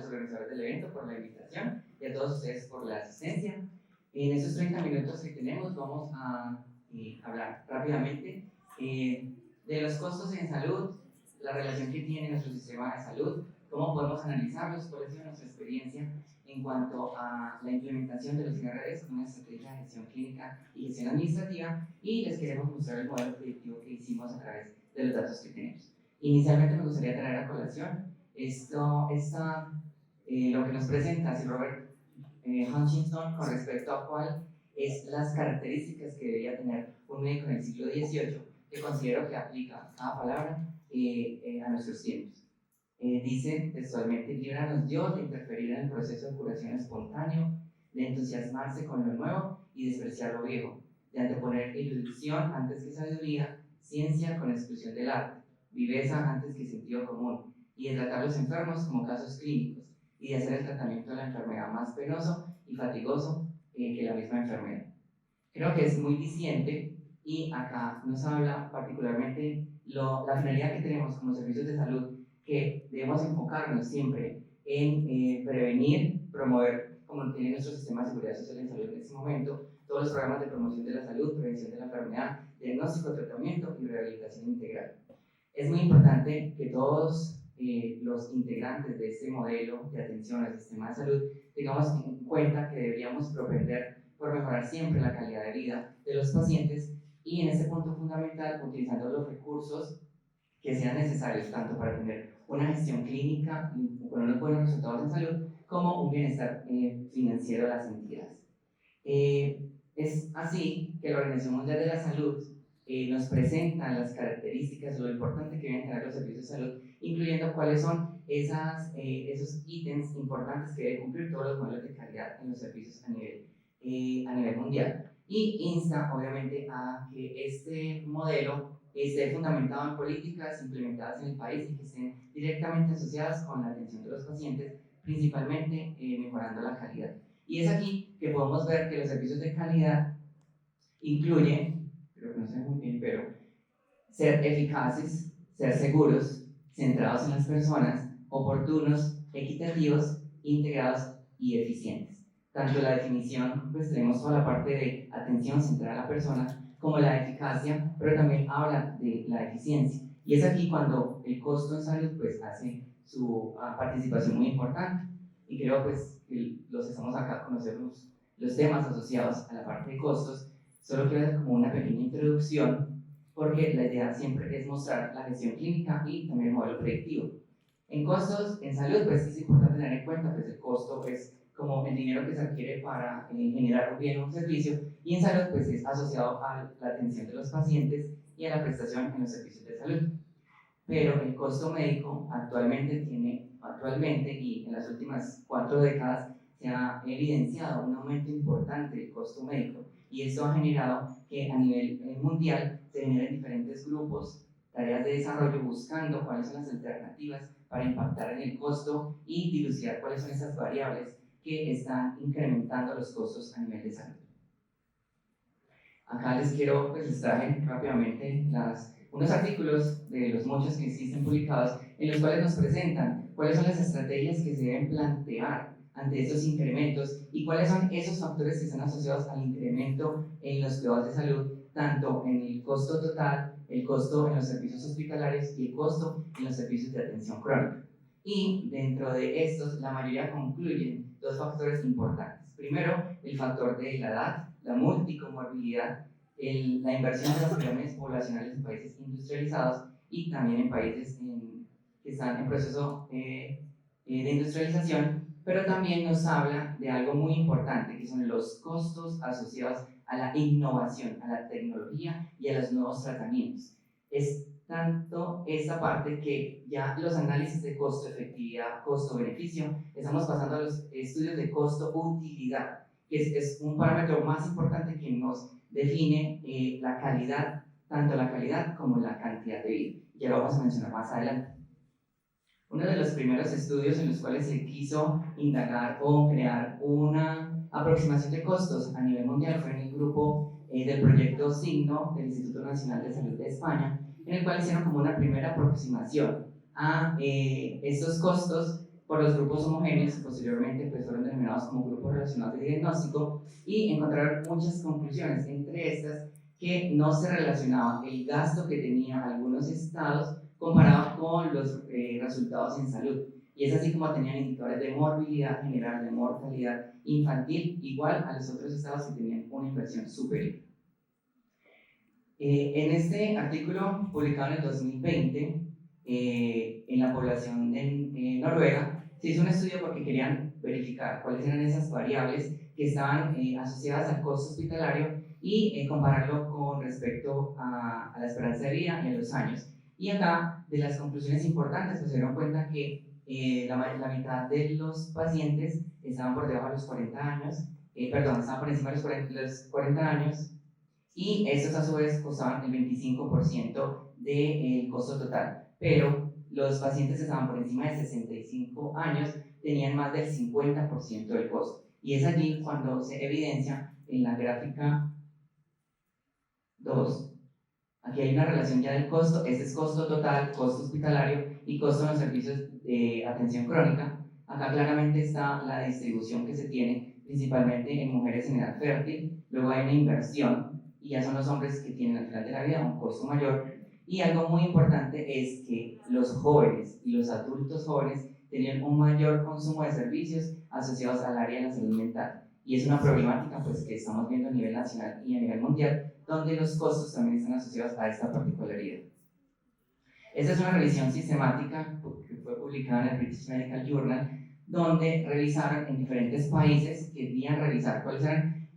los organizadores del evento por la invitación y a todos ustedes por la asistencia. En esos 30 minutos que tenemos vamos a hablar rápidamente de los costos en salud, la relación que tiene nuestro sistema de salud, cómo podemos analizarlos, cuál ha sido nuestra experiencia en cuanto a la implementación de los IRRs como una estrategia de gestión clínica y gestión administrativa, y les queremos mostrar el modelo predictivo que hicimos a través de los datos que tenemos. Inicialmente me gustaría traer a colación lo que nos presenta Sir Robert Hutchinson con respecto a cuál es las características que debería tener un médico en el siglo XVIII, que considero que aplica cada palabra a nuestros tiempos. Dice textualmente: líbranos Dios de interferir en el proceso de curación espontáneo, de entusiasmarse con lo nuevo y despreciar lo viejo, de anteponer ilusión antes que sabiduría, ciencia con exclusión del arte, viveza antes que sentido común, y de tratar a los enfermos como casos clínicos, y de hacer el tratamiento de la enfermedad más penoso y fatigoso que la misma enfermedad. Creo que es muy diciente, y acá nos habla particularmente la finalidad que tenemos como servicios de salud, que debemos enfocarnos siempre en prevenir, promover, como tiene nuestro sistema de seguridad social en salud en este momento, todos los programas de promoción de la salud, prevención de la enfermedad, diagnóstico, tratamiento y rehabilitación integral. Es muy importante que todos los integrantes de este modelo de atención al sistema de salud tengamos en cuenta que deberíamos propender por mejorar siempre la calidad de vida de los pacientes, y en ese punto fundamental utilizando los recursos que sean necesarios tanto para tener una gestión clínica con unos buenos resultados en salud como un bienestar financiero de las entidades. Es así que la Organización Mundial de la Salud nos presenta las características, lo importante que deben tener los servicios de salud, incluyendo cuáles son esos ítems importantes que deben cumplir todos los modelos de calidad en los servicios a nivel mundial. Y insta obviamente a que este modelo esté fundamentado en políticas implementadas en el país y que estén directamente asociadas con la atención de los pacientes, principalmente mejorando la calidad. Y es aquí que podemos ver que los servicios de calidad incluyen, creo que no sé muy bien, pero ser eficaces, ser seguros, centrados en las personas, oportunos, equitativos, integrados y eficientes. Tanto la definición, pues tenemos toda la parte de atención centrada a la persona, como la eficacia, pero también habla de la eficiencia. Y es aquí cuando el costo en salud pues hace su participación muy importante. Y creo pues que los estamos acá a conocer los temas asociados a la parte de costos. Solo quiero hacer como una pequeña introducción, porque la idea siempre es mostrar la gestión clínica y también el modelo predictivo. En costos, en salud, pues es importante tener en cuenta, pues el costo es como el dinero que se adquiere para generar un bien o un servicio, y en salud pues es asociado a la atención de los pacientes y a la prestación en los servicios de salud. Pero el costo médico actualmente y en las últimas 4 décadas se ha evidenciado un aumento importante del costo médico, y esto ha generado que a nivel mundial se generen diferentes grupos, tareas de desarrollo buscando cuáles son las alternativas para impactar en el costo y dilucidar cuáles son esas variables que están incrementando los costos a nivel de salud. Acá les traje rápidamente unos artículos de los muchos que existen publicados, en los cuales nos presentan cuáles son las estrategias que se deben plantear ante estos incrementos y cuáles son esos factores que están asociados al incremento en los cuidados de salud, tanto en el costo total, el costo en los servicios hospitalarios y el costo en los servicios de atención crónica. Y dentro de estos, la mayoría concluyen 2 factores importantes. Primero, el factor de la edad, la multicomorbilidad, la inversión de las pirámides poblacionales en países industrializados y también en países que están en proceso de industrialización, pero también nos habla de algo muy importante, que son los costos asociados a la innovación, a la tecnología y a los nuevos tratamientos. Es tanto esta parte que ya los análisis de costo-efectividad, costo-beneficio, estamos pasando a los estudios de costo-utilidad, que es un parámetro más importante que nos define la calidad, tanto la calidad como la cantidad de vida. Ya lo vamos a mencionar más adelante. Uno de los primeros estudios en los cuales se quiso indagar o crear una aproximación de costos a nivel mundial fue en el grupo del proyecto Signo del Instituto Nacional de Salud de España, en el cual hicieron como una primera aproximación a estos costos por los grupos homogéneos, que posteriormente pues, fueron denominados como grupos relacionados de diagnóstico, y encontraron muchas conclusiones, entre estas que no se relacionaba el gasto que tenían algunos estados comparado con los resultados en salud. Y es así como tenían indicadores de morbilidad general, de mortalidad infantil, igual a los otros estados que tenían una inversión superior. En este artículo publicado en el 2020, en la población de Noruega, se hizo un estudio porque querían verificar cuáles eran esas variables que estaban asociadas al costo hospitalario y compararlo con respecto a la esperanza de vida y a los años. Y acá, de las conclusiones importantes, pues se dieron cuenta que la mitad de los pacientes estaban por debajo de los 40 años, estaban por encima de los 40 años, y estos a su vez costaban el 25% del costo total. Pero los pacientes que estaban por encima de 65 años tenían más del 50% del costo. Y es allí cuando se evidencia en la gráfica 2. Aquí hay una relación ya del costo, este es costo total, costo hospitalario y costo en los servicios de atención crónica. Acá claramente está la distribución que se tiene, principalmente en mujeres en edad fértil. Luego hay una inversión, y ya son los hombres que tienen al final de la vida un costo mayor. Y algo muy importante es que los jóvenes y los adultos jóvenes tenían un mayor consumo de servicios asociados al área de la salud mental. Y es una problemática pues, que estamos viendo a nivel nacional y a nivel mundial, donde los costos también están asociados a esta particularidad. Esta es una revisión sistemática que fue publicada en el British Medical Journal, donde revisaron en diferentes países, querían revisar cuáles eran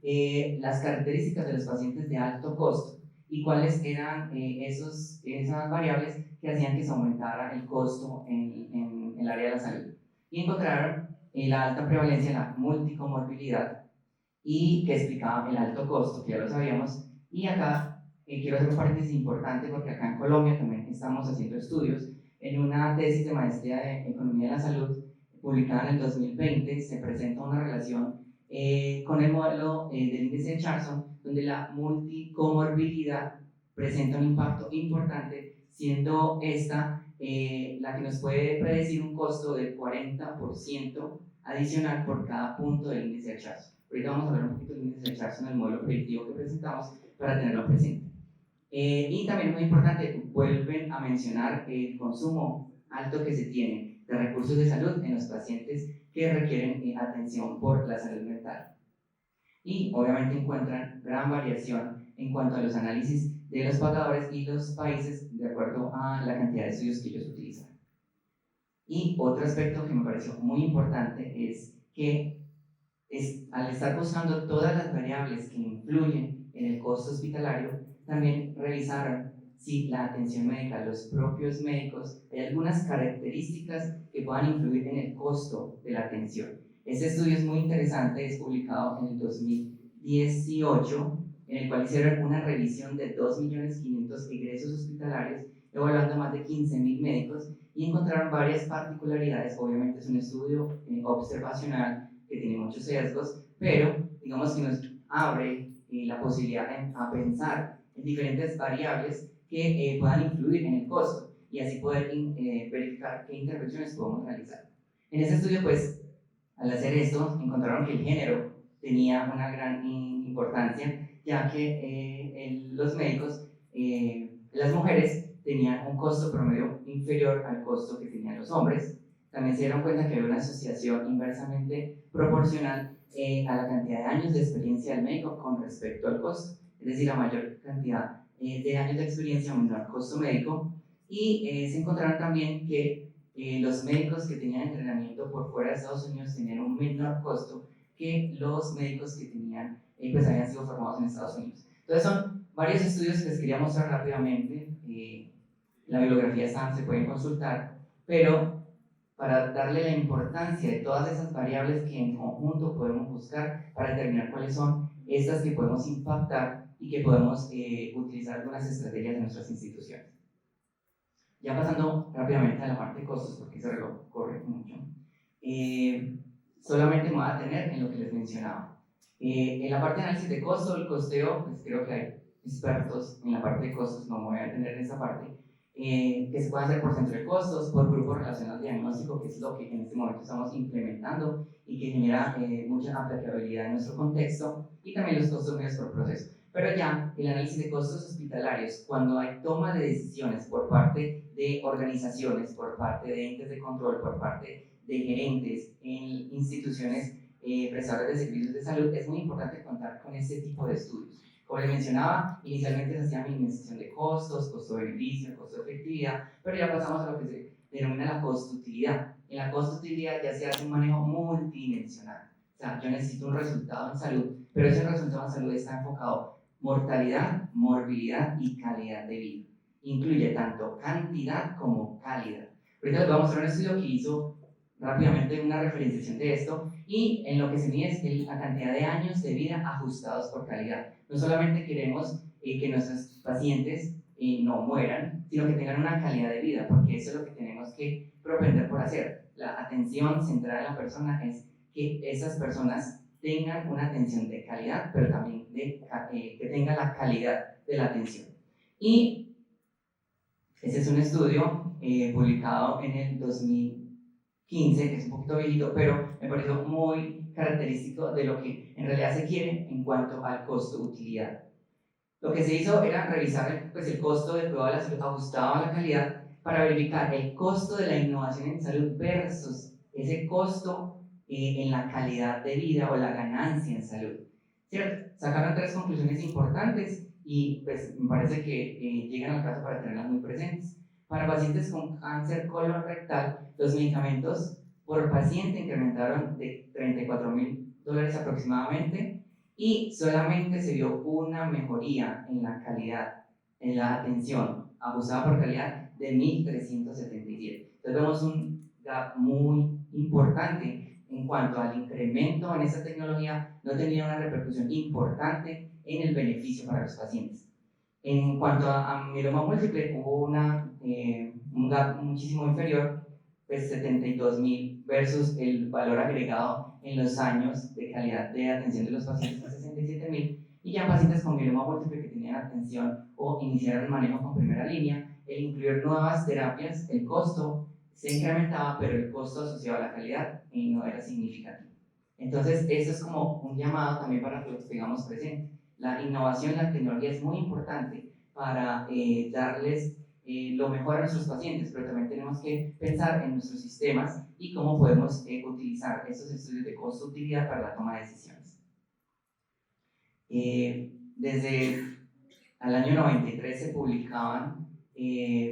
las características de los pacientes de alto costo y cuáles eran esas variables que hacían que se aumentara el costo en el área de la salud. Y encontraron la alta prevalencia, la multicomorbilidad, y que explicaba el alto costo, que ya lo sabíamos. Y acá quiero hacer un paréntesis importante porque acá en Colombia también estamos haciendo estudios. En una tesis de maestría de Economía de la Salud, publicada en el 2020, se presenta una relación con el modelo del índice de Charson, donde la multicomorbilidad presenta un impacto importante, siendo esta la que nos puede predecir un costo del 40% adicional por cada punto del índice de Charson. Ahorita vamos a hablar un poquito del índice de Charson en el modelo predictivo que presentamos para tenerlo presente. Y también muy importante, vuelven a mencionar el consumo alto que se tiene de recursos de salud en los pacientes que requieren atención por la salud mental. Y obviamente encuentran gran variación en cuanto a los análisis de los pagadores y los países de acuerdo a la cantidad de estudios que ellos utilizan. Y otro aspecto que me pareció muy importante es que al estar buscando todas las variables que influyen en el costo hospitalario, también revisaron si la atención médica, los propios médicos, hay algunas características que puedan influir en el costo de la atención. Este estudio es muy interesante, es publicado en el 2018, en el cual hicieron una revisión de 2.500.000 egresos hospitalarios, evaluando más de 15.000 médicos, y encontraron varias particularidades. Obviamente es un estudio observacional que tiene muchos sesgos, pero digamos que nos abre la posibilidad a pensar en diferentes variables que puedan influir en el costo y así poder verificar qué intervenciones podemos realizar. En este estudio, pues, al hacer esto, encontraron que el género tenía una gran importancia, ya que los médicos, las mujeres, tenían un costo promedio inferior al costo que tenían los hombres. También se dieron cuenta que había una asociación inversamente proporcional a la cantidad de años de experiencia del médico con respecto al costo. Es decir, a mayor cantidad de años de experiencia, menor costo médico. Y se encontraron también que los médicos que tenían entrenamiento por fuera de Estados Unidos tenían un menor costo que los médicos que tenían, pues habían sido formados en Estados Unidos. Entonces son varios estudios que les quería mostrar rápidamente. La bibliografía se pueden consultar, pero para darle la importancia de todas esas variables que en conjunto podemos buscar para determinar cuáles son estas que podemos impactar y que podemos utilizar algunas estrategias de nuestras instituciones. Ya pasando rápidamente a la parte de costos, porque ese reloj corre mucho, solamente me voy a detener en lo que les mencionaba. En la parte de análisis de costo, el costeo, pues creo que hay expertos en la parte de costos, no me voy a detener en esa parte. que se puede hacer por centro de costos, por grupos relacionados de diagnóstico, que es lo que en este momento estamos implementando y que genera mucha aplicabilidad en nuestro contexto, y también los costos medios por proceso. Pero ya el análisis de costos hospitalarios, cuando hay toma de decisiones por parte de organizaciones, por parte de entes de control, por parte de gerentes en instituciones prestadoras de servicios de salud, es muy importante contar con este tipo de estudios. Como les mencionaba, inicialmente se hacía minimización de costos, costo-beneficio, costo-efectividad, pero ya pasamos a lo que se denomina la costo-utilidad. En la costo-utilidad ya se hace un manejo multidimensional. O sea, yo necesito un resultado en salud, pero ese resultado en salud está enfocado mortalidad, morbilidad y calidad de vida. Incluye tanto cantidad como calidad. Ahorita les voy a mostrar un estudio que hizo rápidamente una referenciación de esto, y en lo que se mide es la cantidad de años de vida ajustados por calidad. No solamente queremos que nuestros pacientes no mueran, sino que tengan una calidad de vida, porque eso es lo que tenemos que propender por hacer. La atención centrada en la persona es que esas personas tengan una atención de calidad, pero también que tengan la calidad de la atención. Y ese es un estudio publicado en el 2015, que es un poquito viejito, pero me pareció muy característico de lo que en realidad se quiere en cuanto al costo-utilidad. Lo que se hizo era revisar el costo de prueba de la salud ajustado a la calidad para verificar el costo de la innovación en salud versus ese costo en la calidad de vida o la ganancia en salud. ¿Cierto? Sacaron tres conclusiones importantes y pues me parece que llegan al caso para tenerlas muy presentes. Para pacientes con cáncer colorectal, los medicamentos por paciente incrementaron de $34,000 aproximadamente, y solamente se vio una mejoría en la calidad, en la atención ajustada por calidad de 1.377. Entonces vemos un gap muy importante en cuanto al incremento en esta tecnología, no tenía una repercusión importante en el beneficio para los pacientes. En cuanto a mieloma múltiple, hubo un gap muchísimo inferior, pues 72,000 versus el valor agregado en los años de calidad de atención de los pacientes de 67,000, y ya pacientes con mieloma múltiple que tenían atención o iniciaron el manejo con primera línea, el incluir nuevas terapias, el costo se incrementaba, pero el costo asociado a la calidad no era significativo. Entonces, eso es como un llamado también para que lo tengamos presente. La innovación, la tecnología es muy importante para darles lo mejor a nuestros pacientes, pero también tenemos que pensar en nuestros sistemas y cómo podemos utilizar estos estudios de costo-utilidad para la toma de decisiones. Desde el año 93 se publicaban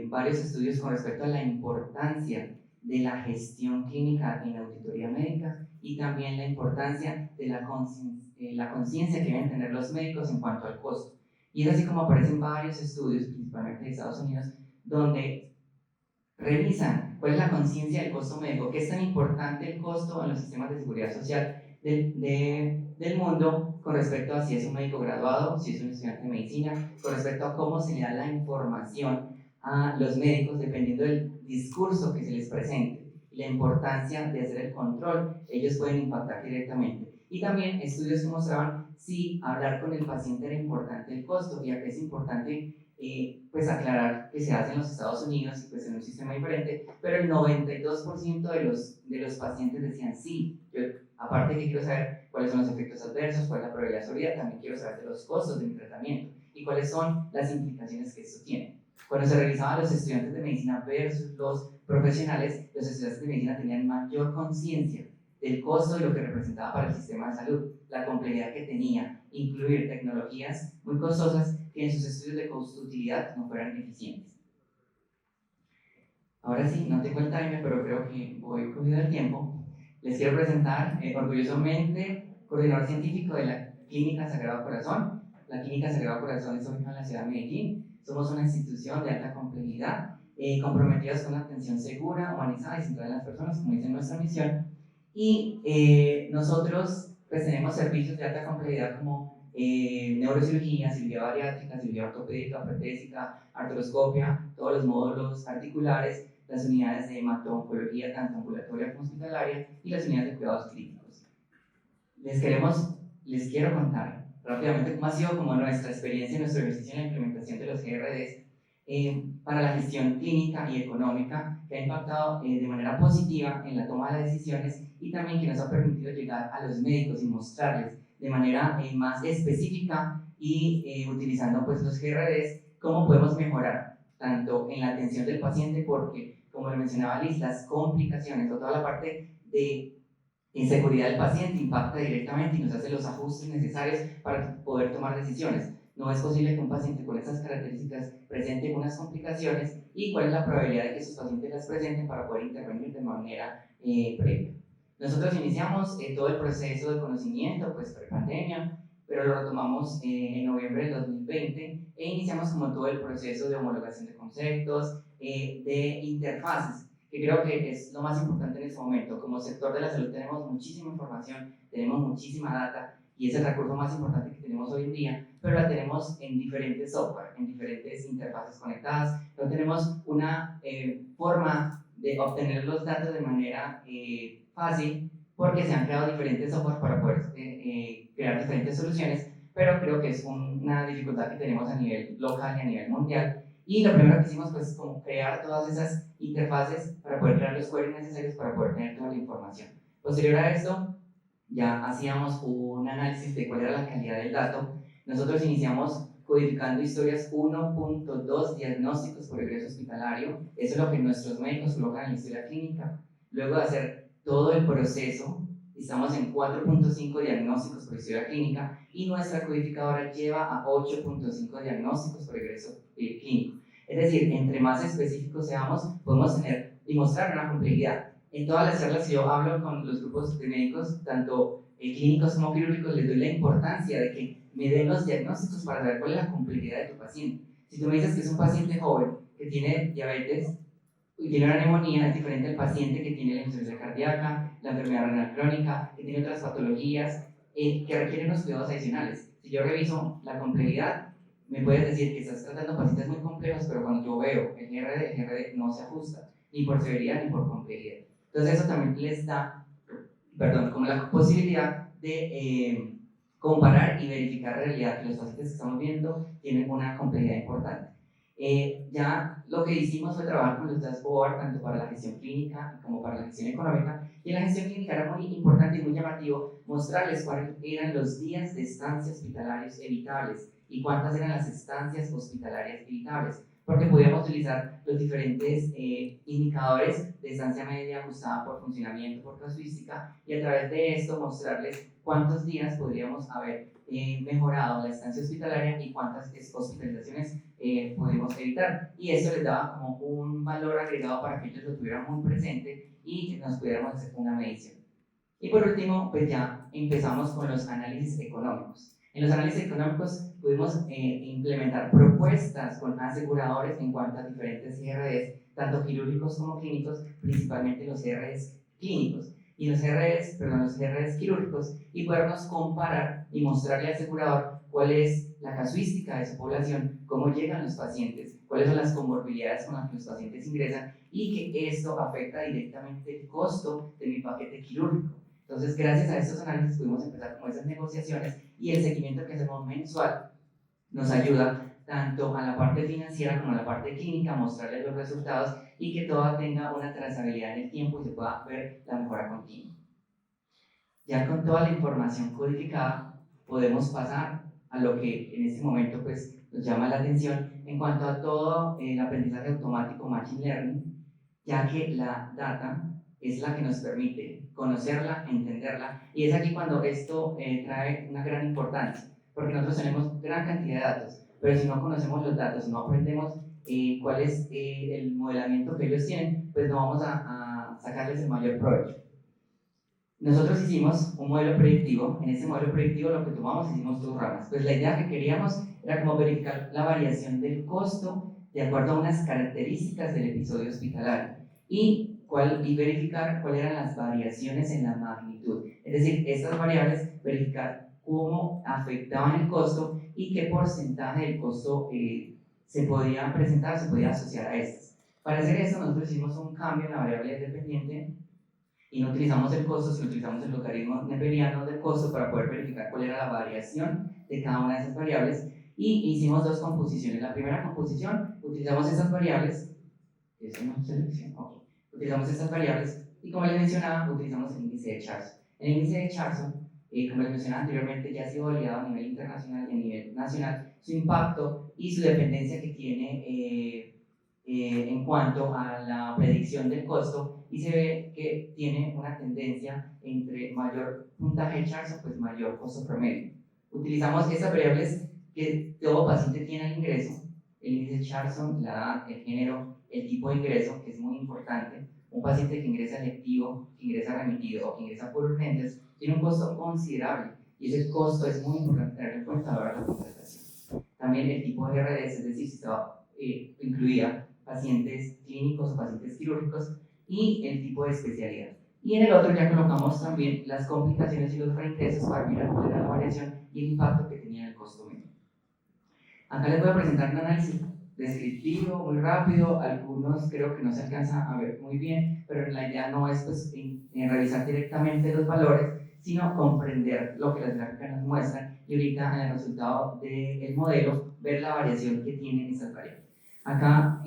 varios estudios con respecto a la importancia de la gestión clínica en auditoría médica y también la importancia de la conciencia que deben tener los médicos en cuanto al costo. Y es así como aparecen varios estudios, principalmente de Estados Unidos, donde revisan cuál es la conciencia del costo médico, qué es tan importante el costo en los sistemas de seguridad social del mundo con respecto a si es un médico graduado, si es un estudiante de medicina, con respecto a cómo se le da la información a los médicos dependiendo del discurso que se les presente y la importancia de hacer el control. Ellos pueden impactar directamente. Y también estudios que mostraban si hablar con el paciente era importante el costo, ya que es importante pues aclarar que se hace en los Estados Unidos y pues en un sistema diferente, pero el 92% de los pacientes decían sí, yo aparte que quiero saber cuáles son los efectos adversos, cuál es la probabilidad de seguridad, también quiero saber de los costos de mi tratamiento y cuáles son las implicaciones que esto tiene. Cuando se revisaban los estudiantes de medicina versus los profesionales, los estudiantes de medicina tenían mayor conciencia del costo de lo que representaba para el sistema de salud, la complejidad que tenía incluir tecnologías muy costosas que en sus estudios de costo-utilidad no fueran eficientes. Ahora sí, no tengo el timer, pero creo que voy cogido el tiempo. Les quiero presentar orgullosamente coordinador científico de la Clínica Sagrado Corazón. La Clínica Sagrado Corazón está ubicada en la ciudad de Medellín. Somos una institución de alta complejidad, comprometidas con la atención segura, humanizada y centrada en las personas, como dice nuestra misión. Y nosotros pues, tenemos servicios de alta complejidad como neurocirugía, cirugía bariátrica, cirugía ortopédica, protésica, artroscopia, todos los módulos articulares, las unidades de hemato-oncología, tanto ambulatoria como hospitalaria, y las unidades de cuidados clínicos. Les quiero contar rápidamente cómo ha sido como nuestra experiencia y nuestro ejercicio en la implementación de los GRDs. para la gestión clínica y económica, que ha impactado de manera positiva en la toma de las decisiones y también que nos ha permitido llegar a los médicos y mostrarles de manera más específica y utilizando pues los GRDs cómo podemos mejorar tanto en la atención del paciente, porque como lo mencionaba Liz, las complicaciones o toda la parte de inseguridad del paciente impacta directamente y nos hace los ajustes necesarios para poder tomar decisiones. No es posible que un paciente con esas características presente unas complicaciones y cuál es la probabilidad de que sus pacientes las presenten para poder intervenir de manera previa. Nosotros iniciamos todo el proceso de conocimiento, pues pre-pandemia, pero lo retomamos en noviembre del 2020 e iniciamos como todo el proceso de homologación de conceptos, de interfaces, que creo que es lo más importante en este momento. Como sector de la salud tenemos muchísima información, tenemos muchísima data y es el recurso más importante que tenemos hoy en día, pero la tenemos en diferentes software, en diferentes interfaces conectadas. No tenemos una forma de obtener los datos de manera fácil porque se han creado diferentes software para poder crear diferentes soluciones, pero creo que es una dificultad que tenemos a nivel local y a nivel mundial. Y lo primero que hicimos pues como crear todas esas interfaces para poder crear los queries necesarios para poder tener toda la información. Posterior a esto, ya hacíamos un análisis de cuál era la calidad del dato. Nosotros iniciamos codificando historias 1.2 diagnósticos por egreso hospitalario. Eso es lo que nuestros médicos colocan en la historia clínica. Luego de hacer todo el proceso, estamos en 4.5 diagnósticos por historia clínica y nuestra codificadora lleva a 8.5 diagnósticos por egreso clínico. Es decir, entre más específicos seamos, podemos tener y mostrar una complejidad. En todas las charlas que yo hablo con los grupos de médicos, tanto clínicos como quirúrgicos, les doy la importancia de que me den los diagnósticos para saber cuál es la complejidad de tu paciente. Si tú me dices que es un paciente joven que tiene diabetes y tiene una neumonía, es diferente al paciente que tiene la insuficiencia cardíaca, la enfermedad renal crónica, que tiene otras patologías que requieren unos cuidados adicionales. Si yo reviso la complejidad, me puedes decir que estás tratando pacientes muy complejos, pero cuando yo veo el GRD no se ajusta, ni por severidad ni por complejidad. Entonces eso también les da, como la posibilidad de comparar y verificar la realidad que los pacientes que estamos viendo tienen una complejidad importante. Ya lo que hicimos fue trabajar con los dashboard tanto para la gestión clínica como para la gestión económica, y en la gestión clínica era muy importante y muy llamativo mostrarles cuáles eran los días de estancia hospitalarios evitables y cuántas eran las estancias hospitalarias evitables, porque podíamos utilizar los diferentes indicadores de estancia media ajustada por funcionamiento, por casuística, y a través de esto mostrarles cuántos días podríamos haber mejorado la estancia hospitalaria y cuántas hospitalizaciones pudimos evitar. Y eso les daba como un valor agregado para que ellos lo tuvieran muy presente y que nos pudiéramos hacer una medición. Y por último, pues ya empezamos con los análisis económicos. En los análisis económicos pudimos implementar propuestas con aseguradores en cuanto a diferentes CRDs, tanto quirúrgicos como clínicos, principalmente los CRDs clínicos y los CRDs quirúrgicos, y podernos comparar y mostrarle al asegurador cuál es la casuística de su población, cómo llegan los pacientes, cuáles son las comorbilidades con las que los pacientes ingresan y que esto afecta directamente el costo de mi paquete quirúrgico. Entonces, gracias a estos análisis pudimos empezar con esas negociaciones y el seguimiento que hacemos mensual nos ayuda tanto a la parte financiera como a la parte clínica a mostrarles los resultados y que todo tenga una trazabilidad en el tiempo y se pueda ver la mejora continua. Ya con toda la información codificada podemos pasar a lo que en este momento pues, nos llama la atención en cuanto a todo el aprendizaje automático Machine Learning, ya que la data es la que nos permite conocerla, entenderla, y es aquí cuando esto trae una gran importancia, porque nosotros tenemos gran cantidad de datos, pero si no conocemos los datos, no aprendemos cuál es el modelamiento que ellos tienen, pues no vamos a sacarles el mayor provecho. Nosotros hicimos un modelo predictivo. En ese modelo predictivo lo que tomamos hicimos dos ramas. Pues la idea que queríamos era como verificar la variación del costo de acuerdo a unas características del episodio hospitalario y verificar cuáles eran las variaciones en la magnitud. Es decir, estas variables, verificar cómo afectaban el costo y qué porcentaje del costo se podía presentar, se podía asociar a estas. Para hacer eso nosotros hicimos un cambio en la variable dependiente y no utilizamos el costo, sino utilizamos el logaritmo neperiano del costo para poder verificar cuál era la variación de cada una de esas variables, y hicimos dos composiciones. La primera composición utilizamos estas variables, es una selección, ok. Utilizamos estas variables y como les mencionaba, utilizamos el índice de Charson. El índice de Charson, como les mencionaba anteriormente, ya ha sido validado a nivel internacional y a nivel nacional, su impacto y su dependencia que tiene en cuanto a la predicción del costo, y se ve que tiene una tendencia entre mayor puntaje de Charson, pues mayor costo promedio. Utilizamos estas variables que todo paciente tiene al ingreso, el índice de Charson, la edad, el género, el tipo de ingreso, que es muy importante. Un paciente que ingresa electivo, que ingresa remitido o que ingresa por urgencias, tiene un costo considerable, y ese costo es muy importante tener en cuenta a la hora de la contratación. También el tipo de RDS, es decir, si estaba incluida pacientes clínicos o pacientes quirúrgicos, y el tipo de especialidad. Y en el otro ya colocamos también las complicaciones y los reingresos para mirar cuál era la variación y el impacto que tenía el costo medio. Acá les voy a presentar un análisis descriptivo, muy rápido, algunos creo que no se alcanza a ver muy bien, pero la idea no es pues, en revisar directamente los valores, sino comprender lo que las gráficas nos muestran y ahorita en el resultado del modelo ver la variación que tienen esas variables. Acá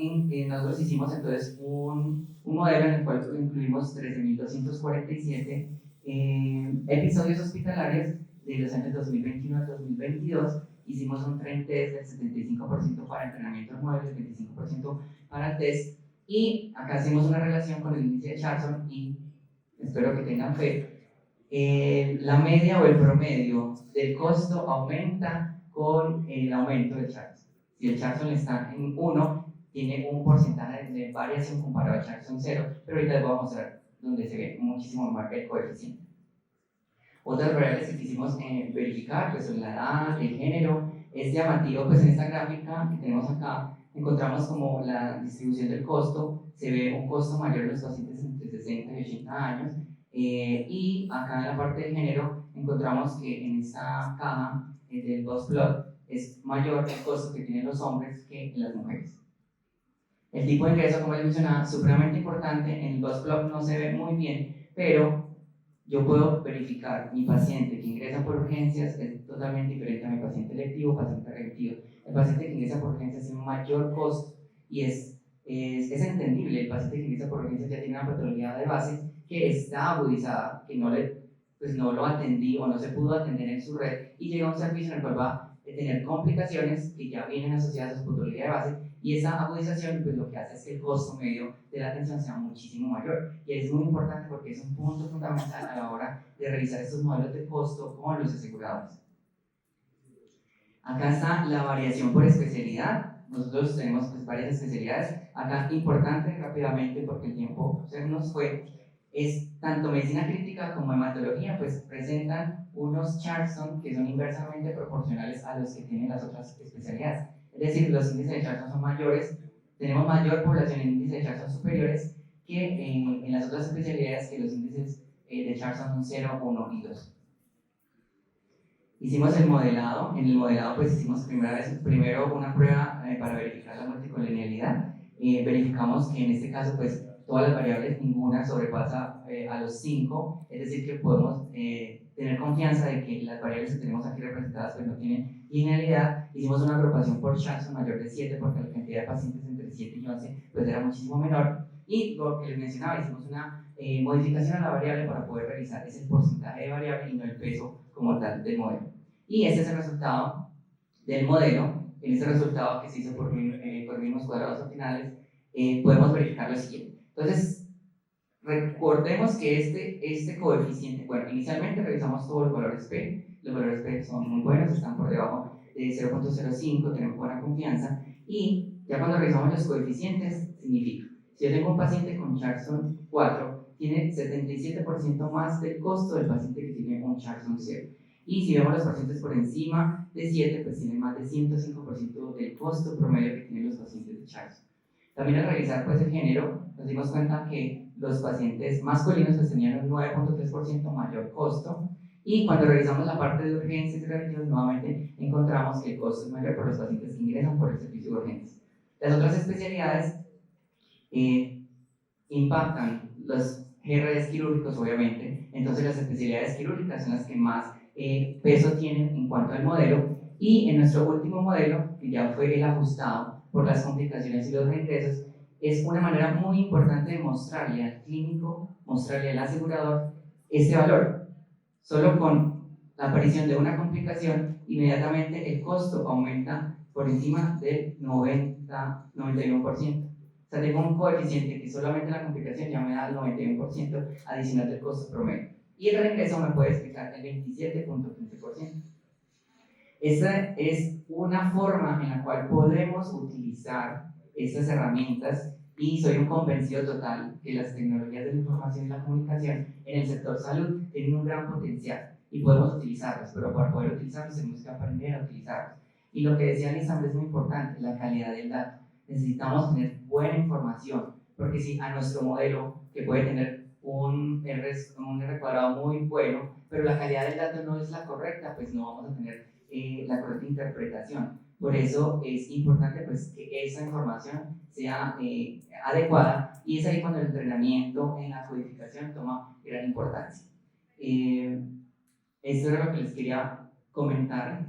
nosotros hicimos entonces un modelo en el cual incluimos 13.247 episodios hospitalarios de los años 2021 al 2022. Hicimos un trend test del 75% para entrenamiento del modelo, el 25% para el test, y acá hacemos una relación con el índice de Charson y espero que tengan fe. La media o el promedio del costo aumenta con el aumento del Charson. Si el Charson está en 1, tiene un porcentaje de variación comparado al Charson 0, pero ahorita les voy a mostrar donde se ve muchísimo más el coeficiente. Otras variables que quisimos verificar pues son la edad, el género. Es llamativo pues en esta gráfica que tenemos acá, encontramos como la distribución del costo, se ve un costo mayor en los pacientes entre 60 y 80 años, y acá en la parte del género encontramos que en esta caja del box plot es mayor el costo que tienen los hombres que en las mujeres. El tipo de ingreso, como les mencionaba, supremamente importante. En el box plot no se ve muy bien, pero yo puedo verificar mi paciente que ingresa por urgencias es totalmente diferente a mi paciente electivo o paciente remitido. El paciente que ingresa por urgencias tiene un mayor costo y es entendible. El paciente que ingresa por urgencias ya tiene una patología de base que está agudizada, que pues no lo atendí o no se pudo atender en su red, y llega a un servicio en el cual va a tener complicaciones que ya vienen asociadas a su patología de base, y esa agudización pues lo que hace es que el costo medio de la atención sea muchísimo mayor, y es muy importante porque es un punto fundamental a la hora de revisar estos modelos de costo con los aseguradores. Acá está la variación por especialidad. Nosotros tenemos pues, varias especialidades. Acá importante rápidamente porque el tiempo se nos fue, es tanto medicina crítica como hematología pues presentan unos Charson que son inversamente proporcionales a los que tienen las otras especialidades. Es decir, los índices de Charson son mayores, tenemos mayor población en índices de Charson superiores que en las otras especialidades, que los índices de Charson son 0, 1 y 2. Hicimos el modelado. En el modelado pues hicimos primero una prueba para verificar la multicolonialidad. Verificamos que en este caso pues todas las variables, ninguna sobrepasa a los 5, es decir que podemos tener confianza de que las variables que tenemos aquí representadas pues no tienen linealidad. Hicimos una agrupación por Charson mayor de 7 porque la cantidad de pacientes entre 7 y 11 pues era muchísimo menor, y lo que les mencionaba, hicimos una modificación a la variable para poder revisar ese porcentaje de variable y no el peso como tal del modelo. Y este es el resultado del modelo. En este resultado que se hizo por mismos cuadrados optimales, podemos verificar lo siguiente. Entonces, recordemos que este coeficiente, bueno, inicialmente revisamos todos los valores P. Los valores P son muy buenos, están por debajo de 0.05, tenemos buena confianza. Y ya cuando revisamos los coeficientes, significa, si yo tengo un paciente con Charson 4, tiene 77% más del costo del paciente que tiene un Charson 0. Y si vemos los pacientes por encima de 7, pues tienen más de 105% del costo promedio que tienen los pacientes de Charson. También al revisar pues, el género, nos dimos cuenta que los pacientes masculinos pues, tenían un 9.3% mayor costo, y cuando revisamos la parte de urgencias y remitidos, nuevamente encontramos que el costo es mayor por los pacientes que ingresan por el servicio de urgencias. Las otras especialidades impactan los GRDs quirúrgicos, obviamente. Entonces las especialidades quirúrgicas son las que más peso tienen en cuanto al modelo, Y en nuestro último modelo, que ya fue el ajustado por las complicaciones y los reingresos, es una manera muy importante de mostrarle al clínico, mostrarle al asegurador este valor. Solo con la aparición de una complicación, inmediatamente el costo aumenta por encima del 91%. O sea, tengo un coeficiente que solamente la complicación ya me da el 91% adicional del costo promedio. Y el reingreso me puede explicar el 27.15%. Esta es una forma en la cual podemos utilizar estas herramientas y soy un convencido total que las tecnologías de la información y la comunicación en el sector salud tienen un gran potencial y podemos utilizarlas, pero para poder utilizarlos tenemos que aprender a utilizarlos. Y lo que decía Lisandra es muy importante, la calidad del dato. Necesitamos tener buena información, porque si a nuestro modelo, que puede tener un R cuadrado muy bueno, pero la calidad del dato no es la correcta, pues no vamos a tener la correcta interpretación. Por eso es importante pues, que esa información sea adecuada y es ahí cuando el entrenamiento en la codificación toma gran importancia. Esto era lo que les quería comentar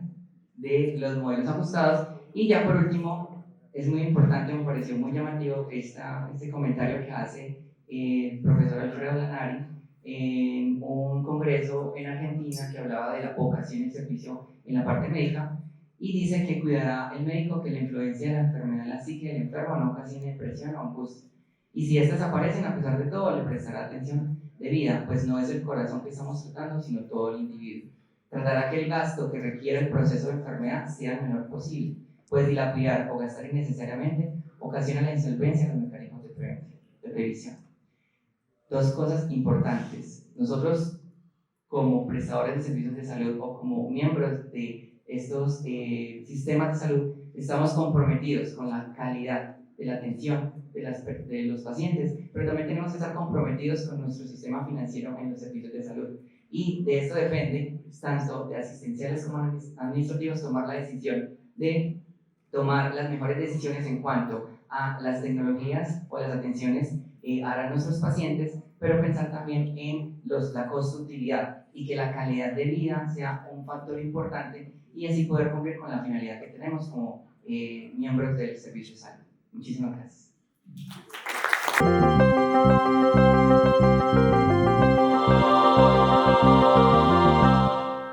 de los modelos ajustados. Y ya por último, es muy importante, me pareció muy llamativo este comentario que hace el profesor Alfredo Lanari en un congreso en Argentina que hablaba de la vocación y el servicio en la parte médica y dice que cuidará el médico que la influencia de la enfermedad en la psique del enfermo no ocasione depresión o angustia. Y si estas aparecen, a pesar de todo, le prestará atención debida, pues no es el corazón que estamos tratando, sino todo el individuo. Tratará que el gasto que requiere el proceso de enfermedad sea el menor posible, pues dilapidar o gastar innecesariamente ocasiona la insolvencia de los mecanismos de previsión. Dos cosas importantes. Nosotros, como prestadores de servicios de salud o como miembros de estos sistemas de salud, estamos comprometidos con la calidad de la atención de los pacientes, pero también tenemos que estar comprometidos con nuestro sistema financiero en los servicios de salud. Y de esto depende, tanto de asistenciales como administrativos, tomar la decisión de tomar las mejores decisiones en cuanto a las tecnologías o las atenciones a nuestros pacientes, pero pensar también en la costo-utilidad y que la calidad de vida sea un factor importante y así poder cumplir con la finalidad que tenemos como miembros del servicio de salud. Muchísimas gracias.